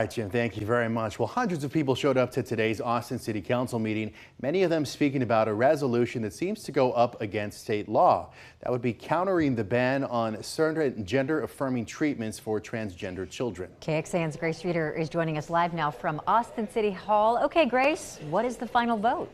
Right, Jim, thank you very much. Well, hundreds of people showed up to today's Austin City Council meeting, many of them speaking about a resolution that seems to go up against state law. That would be countering the ban on certain gender-affirming treatments for transgender children. KXAN's Grace Reeder is joining us live now from Austin City Hall. Okay, Grace, what is the final vote?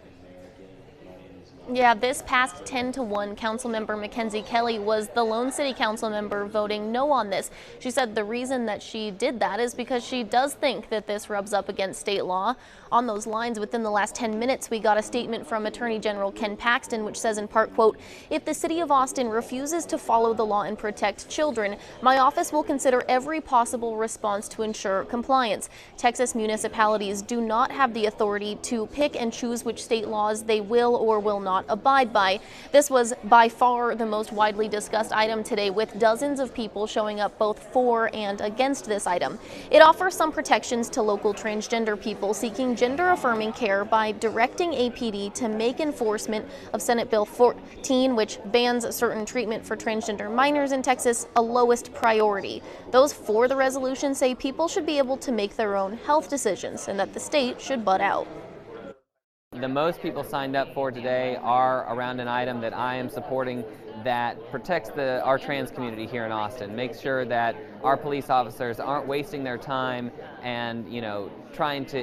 Yeah, this past 10-1, Councilmember Mackenzie Kelly was the lone city council member voting no on this. She said the reason that she did that is because she does think that this rubs up against state law. On those lines, within the last 10 minutes, we got a statement from Attorney General Ken Paxton, which says in part, quote, "If the city of Austin refuses to follow the law and protect children, my office will consider every possible response to ensure compliance. Texas municipalities do not have the authority to pick and choose which state laws they will or will not abide by." This was by far the most widely discussed item today, with dozens of people showing up both for and against this item. It offers some protections to local transgender people seeking gender-affirming care by directing APD to make enforcement of Senate Bill 14, which bans certain treatment for transgender minors in Texas, a lowest priority. Those for the resolution say people should be able to make their own health decisions and that the state should butt out. The most people signed up for today are around an item that I am supporting that protects our trans community here in Austin, makes sure that our police officers aren't wasting their time and trying to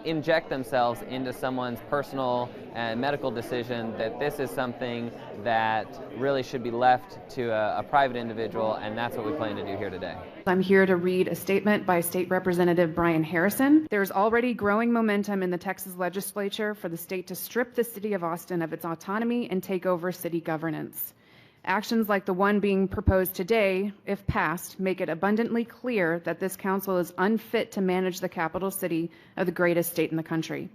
inject themselves into someone's personal and medical decision, that this is something that really should be left to a private individual, and that's what we plan to do here today. I'm here to read a statement by State Representative Brian Harrison. There's already growing momentum in the Texas legislature for the state to strip the city of Austin of its autonomy and take over city governance. Actions like the one being proposed today, if passed, make it abundantly clear that this council is unfit to manage the capital city of the greatest state in the country.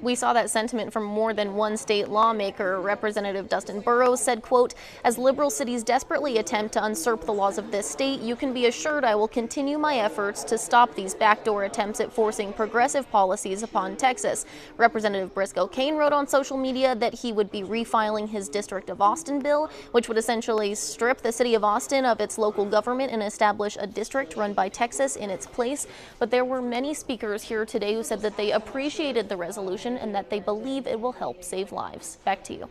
We saw that sentiment from more than one state lawmaker. Representative Dustin Burrows said, quote, "As liberal cities desperately attempt to usurp the laws of this state, you can be assured I will continue my efforts to stop these backdoor attempts at forcing progressive policies upon Texas." Representative Briscoe Cain wrote on social media that he would be refiling his District of Austin bill, which would essentially strip the city of Austin of its local government and establish a district run by Texas in its place. But there were many speakers here today who said that they appreciated the resolution and that they believe it will help save lives. Back to you.